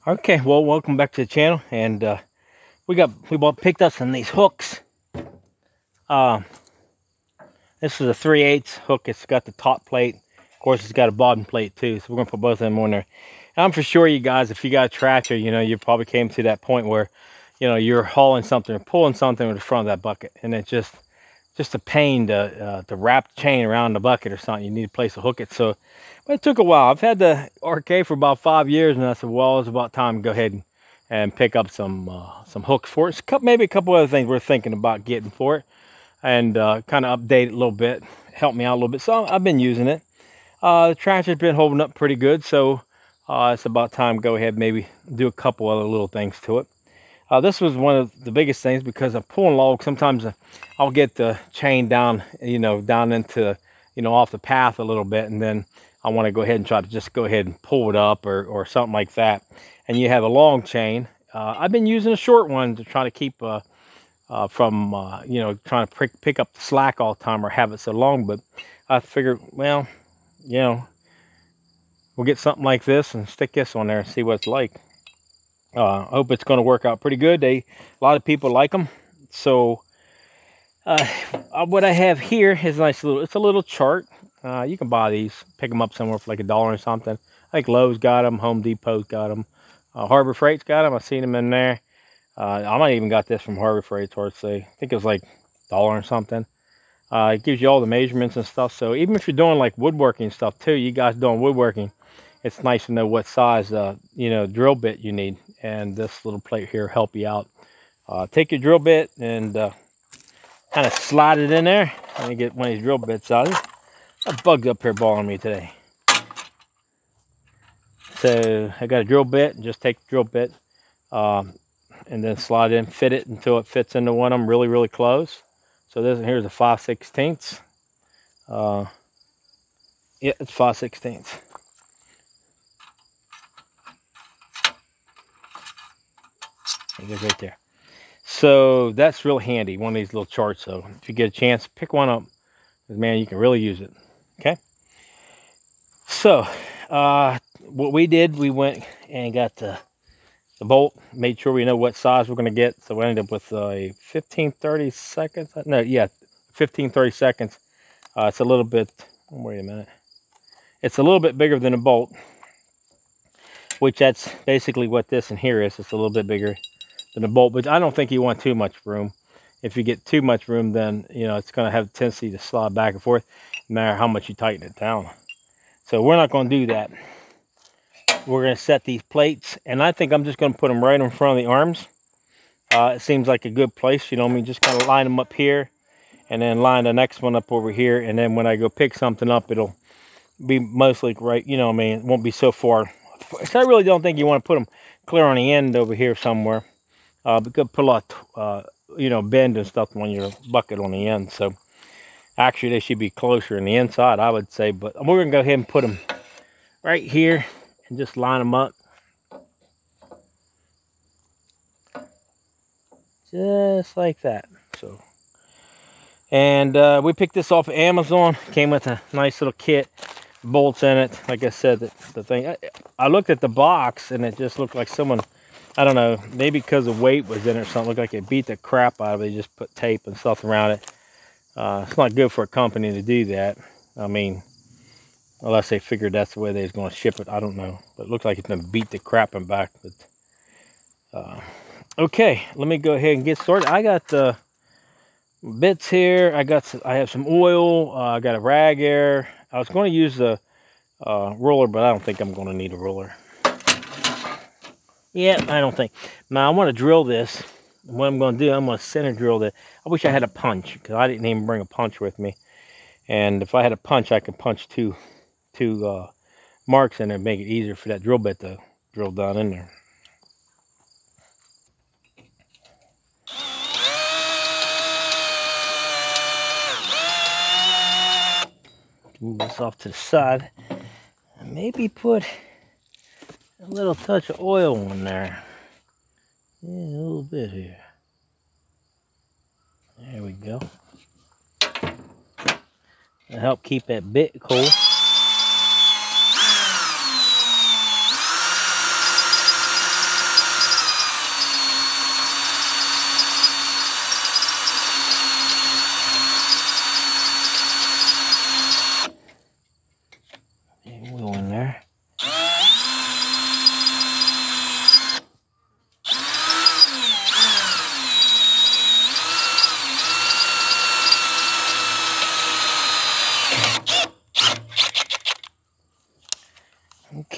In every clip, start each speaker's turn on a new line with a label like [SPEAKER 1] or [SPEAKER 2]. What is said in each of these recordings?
[SPEAKER 1] Okay, well, welcome back to the channel, and picked up some of these hooks. Uh, this is a 3/8 hook. It's got the top plate. Of course, it's got a bottom plate too. So we're gonna put both of them on there. And I'm for sure, you guys, if you got a tractor, you probably came to that point where, you're hauling something or pulling something with the front of that bucket, and it's just a pain to wrap the chain around the bucket or something. You need a place to hook it. So, but it took a while. I've had the RK for about 5 years, and I said, well, it's about time to go ahead and pick up some hooks for it. Maybe a couple other things we're thinking about getting for it, and kind of update it a little bit, help me out a little bit. So I've been using it. The tractor's been holding up pretty good, so it's about time to go ahead and maybe do a couple other little things to it. This was one of the biggest things because I'm pulling logs. Sometimes I'll get the chain down, down into, off the path a little bit, and then I want to go ahead and try to just go ahead and pull it up or something like that. And you have a long chain. I've been using a short one to try to keep from, trying to pick up the slack all the time or have it so long. But I figured, well, we'll get something like this and stick this on there and see what it's like. I hope it's going to work out pretty good. A lot of people like them. So what I have here is a nice it's a little chart. You can buy these, pick them up somewhere for like $1 or something. I think Lowe's got them, Home Depot's got them, Harbor Freight's got them. I've seen them in there. I might even got this from Harbor Freight, or say, I think it was like $1 or something. It gives you all the measurements and stuff. So even if you're doing like woodworking stuff too, you guys doing woodworking, it's nice to know what size, drill bit you need. And this little plate here help you out. Take your drill bit and kind of slide it in there. Let me get one of these drill bits out. That bug's up here bothering me today. So I got a drill bit, and just take the drill bit and then slide in, fit it until it fits into one of them really, really close. So here's a 5/16. Yeah, it's 5/16. It goes right there. So that's real handy, one of these little charts. So if you get a chance, pick one up, because man, you can really use it. Okay. So what we did, we went and got the bolt, made sure we know what size we're going to get. So we ended up with a 15-30 seconds. No, yeah, 15-30 seconds. It's a little bit, wait a minute. It's a little bit bigger than a bolt, which that's basically what this in here is. It's a little bit bigger than a bolt, but I don't think you want too much room. If you get too much room, then it's going to have a tendency to slide back and forth, no matter how much you tighten it down. So we're not going to do that. We're going to set these plates, and I think I'm just going to put them right in front of the arms. It seems like a good place, just kind of line them up here, and then line the next one up over here, and then when I go pick something up, it'll be mostly right, it won't be so far. So I really don't think you want to put them clear on the end over here somewhere, because put a lot of, bend and stuff on your bucket on the end. So actually they should be closer in the inside, I would say, but we're going to go ahead and put them right here and just line them up. Just like that. So, and we picked this off of Amazon. Came with a nice little kit, bolts in it. Like I said, the thing. I looked at the box and it just looked like someone, I don't know, maybe because the weight was in it or something. Looked like it beat the crap out of it. They just put tape and stuff around it. It's not good for a company to do that. I mean, unless they figured that's the way they was going to ship it. I don't know. But it looks like it's going to beat the crap and back. But okay, let me go ahead and get started. I got the bits here. I have some oil. I got a rag air. I was going to use the roller, but I don't think I'm going to need a roller. Yeah, I don't think. Now I want to drill this. What I'm going to do, I'm going to center drill this. I wish I had a punch, because I didn't even bring a punch with me. And if I had a punch, I could punch two marks in there and make it easier for that drill bit to drill down in there. Move this off to the side. And maybe put a little touch of oil in there. Yeah, a little bit here. There we go. That'll help keep that bit cool.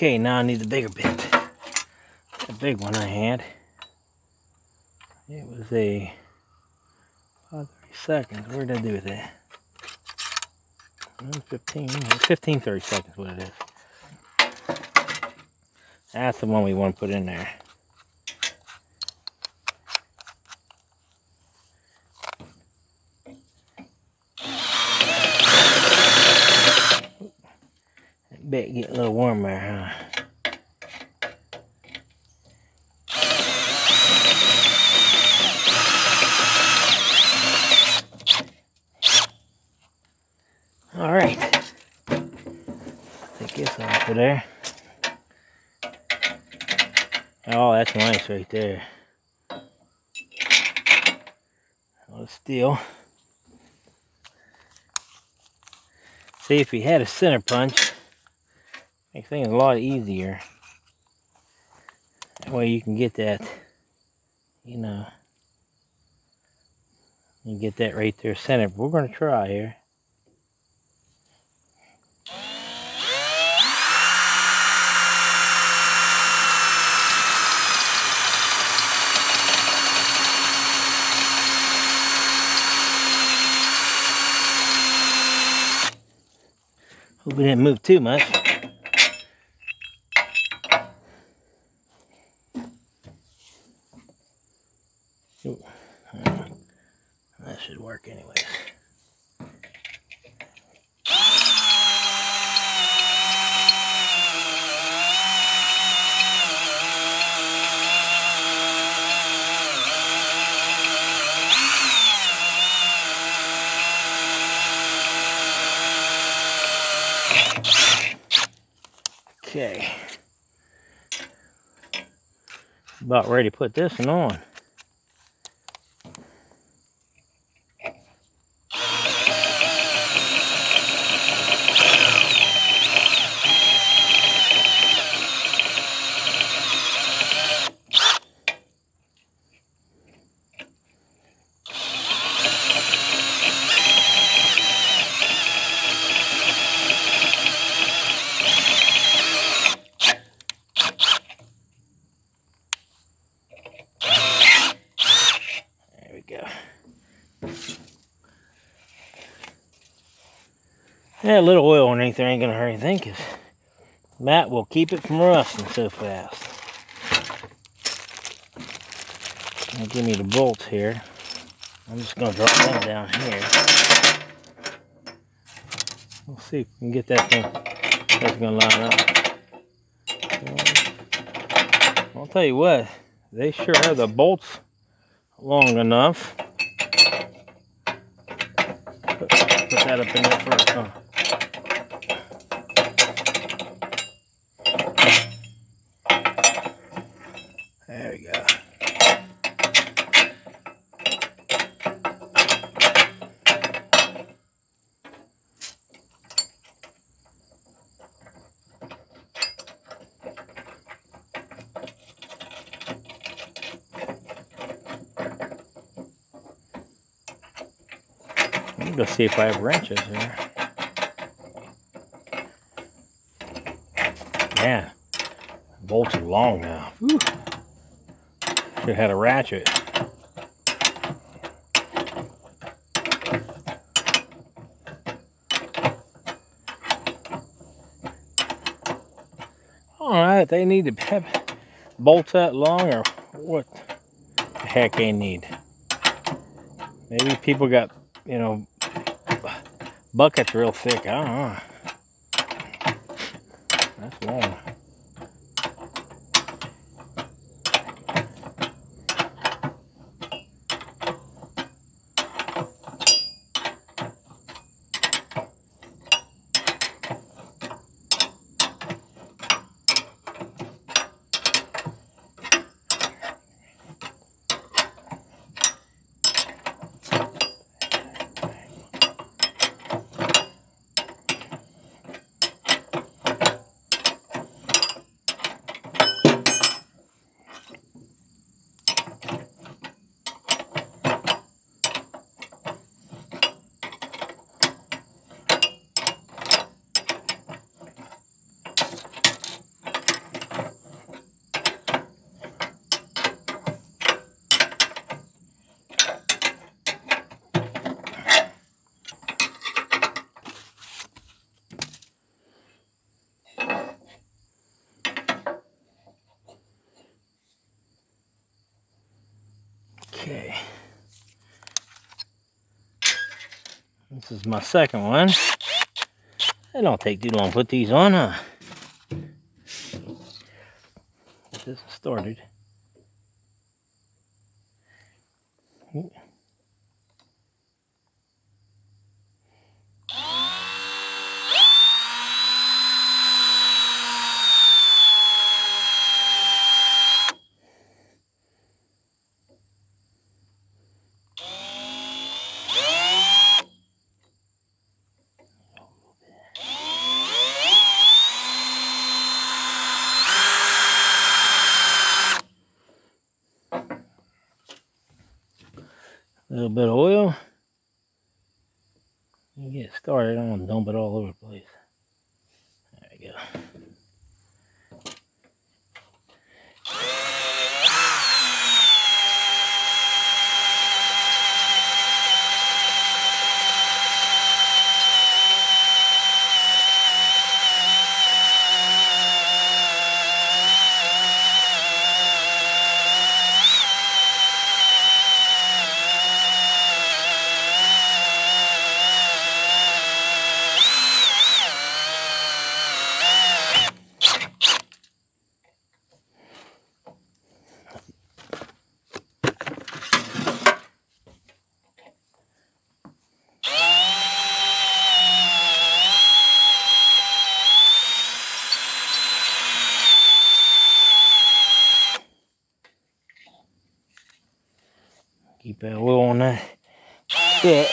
[SPEAKER 1] Okay, now I need the bigger bit. The big one I had. It was a 30 seconds. Where did I do with that? 15, 30 seconds, what it is. That's the one we want to put in there. That bit get a little warmer, huh? All right. Take this off of there. Oh, that's nice right there. Oh, steel. See, if you had a center punch, makes things a lot easier. That way you can get that, you know, you get that right there centered. We're going to try here. Hope we didn't move too much. Ooh. That should work anyways. Okay. About ready to put this one on. Yeah, a little oil underneath there ain't gonna hurt anything, because that will keep it from rusting so fast. Now give me the bolts here. I'm just gonna drop them down here. We'll see if we can get that thing. That's gonna line up. I'll tell you what, they sure have the bolts long enough. Put that up in there first, huh? There we go. I'm gonna see if I have wrenches here. Yeah, bolts are long now. Whew. Should have had a ratchet. Alright, they need to have bolts that long, or what the heck they need. Maybe people got, you know, buckets real thick. I don't know. That's long. Okay. This is my second one. It don't take too long to put these on, huh? Get this started. Ooh. A little bit of oil. You get started, I don't want to dump it all over the place. There we go. Keep that oil on that bit.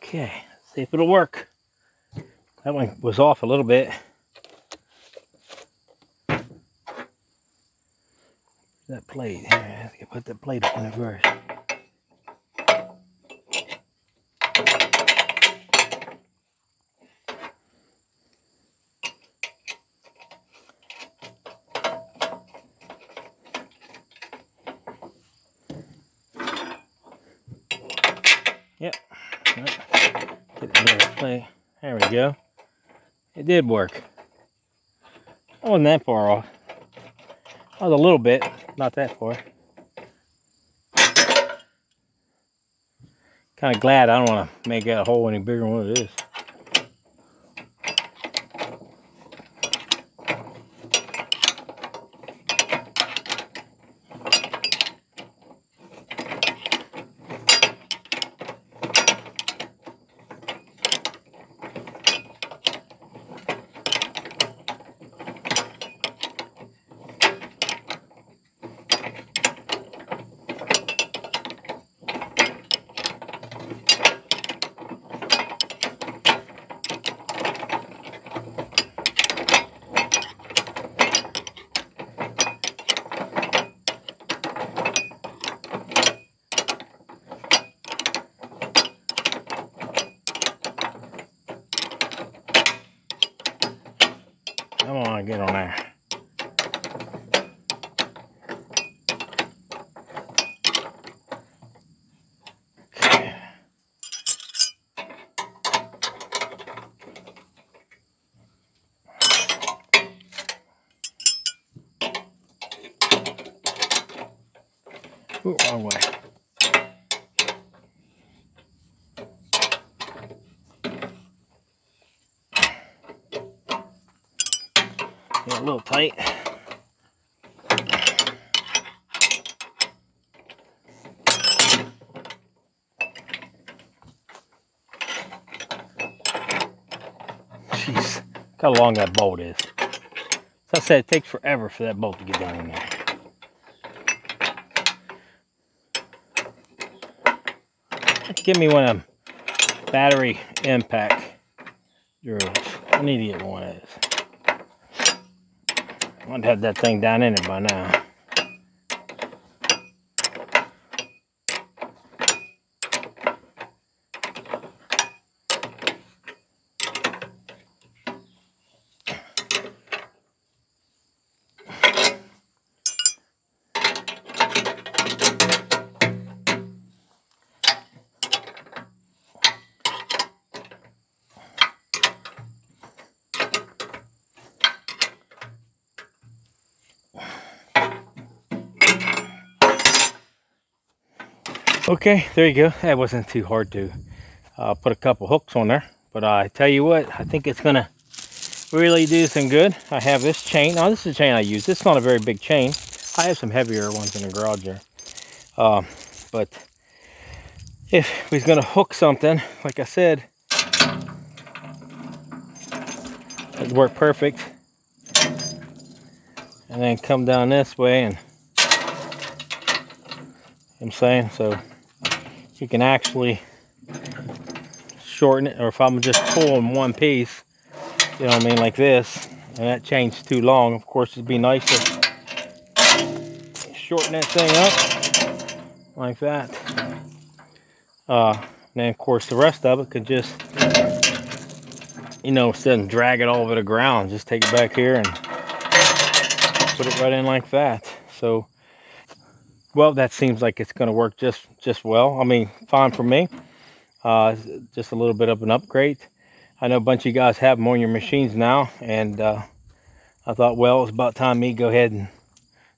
[SPEAKER 1] Okay, see if it'll work. That one was off a little bit. That plate, here, I have to put that plate up in it first. Yep. Get another plate. There we go. It did work. I wasn't that far off. I was a little bit, not that far. Kind of glad I don't want to make that hole any bigger than what it is. Come on, get on there. Okay. Ooh, wrong way. Get a little tight. Jeez, look how long that bolt is. As I said, it takes forever for that bolt to get down in there. Give me one of them battery impact drills. I need to get one of those. I'd have that thing down in it by now. Okay, there you go. That wasn't too hard to put a couple hooks on there. But I tell you what, I think it's going to really do some good. I have this chain. Now, this is a chain I use. It's not a very big chain. I have some heavier ones in the garage there. But if we're going to hook something, like I said, it'd work perfect. And then come down this way and, you know what I'm saying? So you can actually shorten it, or if I'm just pulling one piece, you know what I mean, like this, and that chain's too long, of course it'd be nice to shorten that thing up like that. Then of course the rest of it could just, you know, instead of drag it all over the ground, just take it back here and put it right in like that. So, well, that seems like it's going to work just well. I mean, fine for me. Just a little bit of an upgrade. I know a bunch of you guys have them on your machines now, and I thought, well, it's about time me go ahead and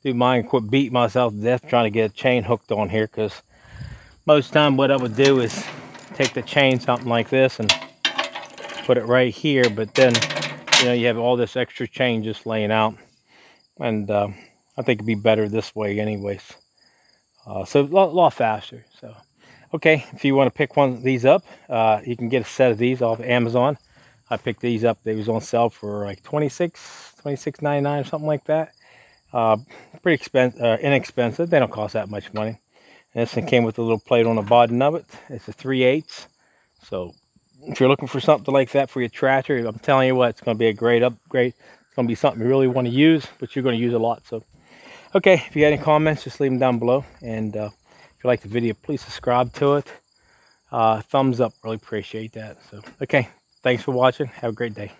[SPEAKER 1] do mine and quit beating myself to death trying to get a chain hooked on here, because most of the time what I would do is take the chain, something like this, and put it right here, but then, you know, you have all this extra chain just laying out, and I think it'd be better this way anyways. So a lot faster. So, okay, if you want to pick one of these up, you can get a set of these off Amazon. I picked these up. They was on sale for like $26.99 or something like that. Pretty inexpensive. They don't cost that much money. And this one came with a little plate on the bottom of it. It's a 3/8. So if you're looking for something like that for your tractor, I'm telling you what, it's going to be a great upgrade. It's going to be something you really want to use, but you're going to use a lot. So, okay, if you got any comments, just leave them down below. And if you like the video, please subscribe to it. Thumbs up, really appreciate that. So, okay, thanks for watching. Have a great day.